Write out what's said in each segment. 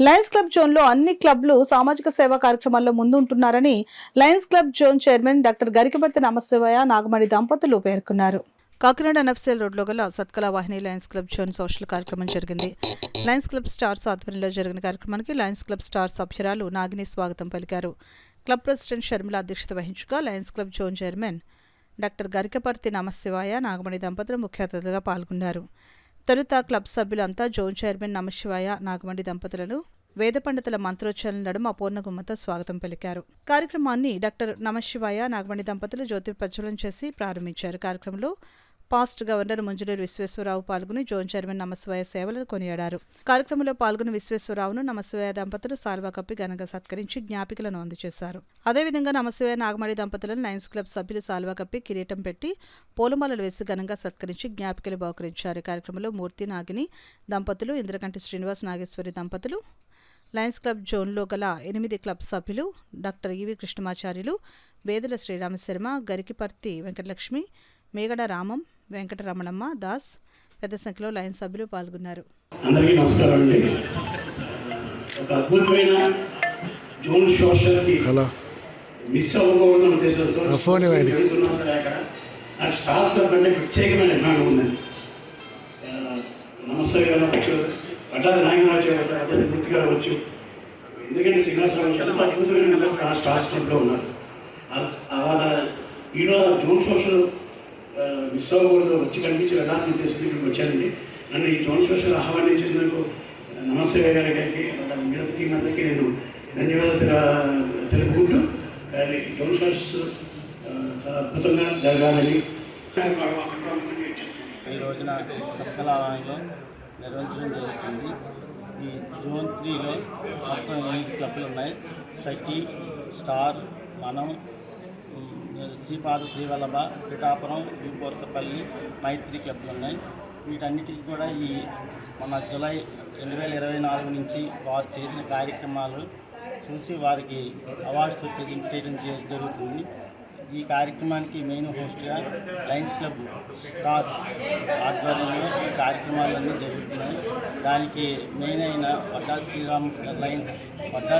Lions club జోన్లో అన్ని క్లబ్లు సామాజిక సేవా కార్యక్రమాల్లో ముందుంటున్నారని Lions club zone chairman doctor Garikaparthi Namasivayya Nagamani దంపతులు పేర్కొన్నారు. కాకినాడ ఎన్ఎఫ్సిఎల్ రోడ్లో గల Satkala Vahini Lions club zone social కార్యక్రమం జరిగింది. లయన్స్ క్లబ్ స్టార్స్ ఆధ్వర్యంలో జరిగిన కార్యక్రమానికి లయన్స్ క్లబ్ స్టార్ సభ్యురాలు నాగిని స్వాగతం పలికారు. క్లబ్ ప్రెసిడెంట్ షర్మిల అధ్యక్షత వహించగా Lions club zone chairman doctor Garikaparthi Namasivayya Nagamani దంపతులు ముఖ్య అతిథులుగా పాల్గొన్నారు. తొలుత క్లబ్ సభ్యులంతా జోన్ చైర్మన్ నమశివయ్య నాగమణి దంపతులను వేద పండితుల మంత్రోచ్చారణ నడుమ అపూర్ణగుమ్మతో స్వాగతం పలికారు. కార్యక్రమాన్ని డాక్టర్ నమశివయ్య నాగమణి దంపతులు జ్యోతి ప్రజ్వలన చేసి ప్రారంభించారు. కార్యక్రమంలో పాస్ట్ గవర్నర్ ముంజులేరు విశ్వేశ్వరరావు పాల్గొని జోన్ చైర్మన్ నమశివయ్య సేవలను కొనియాడారు. కార్యక్రమంలో పాల్గొన్న విశ్వేశ్వరరావును నమశివయ్య దంపతులు సాల్వా కప్పి ఘనంగా సత్కరించి జ్ఞాపికలను అందజేశారు. అదేవిధంగా నమశివయ్య నాగమణి దంపతులను లయన్స్ క్లబ్ సభ్యులు సాల్వా కప్పి కిరీటం పెట్టి పూలమాలలు వేసి ఘనంగా సత్కరించి జ్ఞాపికలు బహుకరించారు. కార్యక్రమంలో మూర్తి నాగిని దంపతులు, ఇంద్రకంటి శ్రీనివాస్ నాగేశ్వరి దంపతులు, లయన్స్ క్లబ్ జోన్లో గల 8 క్లబ్ సభ్యులు, డాక్టర్ ఈవి కృష్ణమాచార్యులు, వేదుల శ్రీరామశర్మ, గరికిపర్తి వెంకటలక్ష్మి, మేగడ రామం, వెంకటరమణమ్మ దాస్ పెద్ద సంఖ్యలో లయన్ సభ్యులు పాల్గొన్నారు. అందరికీ నమస్కారం అండి. ఒక అద్భుతమైన జోన్ సోషల్కి మిస్ అవ్వకూడదు ఉద్దేశంతో సరే అక్కడ నాకు స్టార్స్ క్లబ్ అంటే ప్రత్యేకమైన అభిమానం ఉందండి. నమస్తే గారు వచ్చు, వడ్డాది నాయకులు వచ్చి, వడ్డాది మూర్తి గారు వచ్చు, ఎందుకంటే శ్రీనివాసరావు ఎంత అద్భుతమైన మెంబర్స్ స్టార్స్ క్లబ్లో ఉన్నారు. అలా ఈరోజు జోన్ సోషల్ మిస్ అవ్వకూడదు వచ్చి కనిపించి వెళ్ళాలని ఉద్దేశంతో ఇక్కడికి వచ్చానండి. నన్ను ఈ జోన్ సోషల్ ఆహ్వానించినందుకు నమస్తే గారికి మిగతా టీం అందరికీ నేను ధన్యవాదాలు తెలుపుకుంటూ జోన్ సోషల్ చాలా అద్భుతంగా జరగాలని ఈ రోజున సత్కళాలో నిర్వహించడం జరుగుతుంది. ఈ జోన్ 3లో మొత్తం 8 క్లబ్లు ఉన్నాయి. సఖి, స్టార్, మనం, శ్రీపాద శ్రీవల్లభ, పిఠాపురం, యూపోర్తపల్లి, మైత్రి క్లబ్లు ఉన్నాయి. వీటన్నిటికీ కూడా ఈ మన జూలై 2024 నుంచి వారు చేసిన కార్యక్రమాలు చూసి వారికి అవార్డ్స్ ప్రజెంట్ చేయడం జరుగుతుంది. ఈ కార్యక్రమానికి మెయిన్ హోస్ట్గా లయన్స్ క్లబ్ స్టార్స్ ఆధ్వర్యంలో ఈ కార్యక్రమాలన్నీ జరుగుతున్నాయి. దానికి మెయిన్ అయిన వడ్డా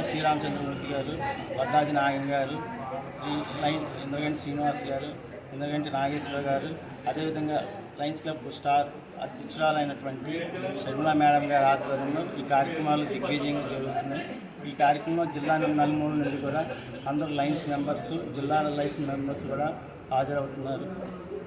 శ్రీరామచంద్రమూర్తి గారు, వడ్డాది నాగన్ గారు, ఇంద్రగంటి శ్రీనివాస్ గారు, ఇంద్రగంటి నాగేశ్వర గారు, అదేవిధంగా లయన్స్ క్లబ్ స్టార్ అధ్యక్షురాలైనటువంటి షర్మిల మేడం గారి ఆధ్వర్యంలో ఈ కార్యక్రమాలు దిగ్విజయంగా జరుగుతున్నాయి. ఈ కార్యక్రమంలో జిల్లా నలుమూల నుండి కూడా అందరూ లయన్స్ మెంబర్స్, జిల్లా లయన్స్ మెంబర్స్ కూడా హాజరవుతున్నారు.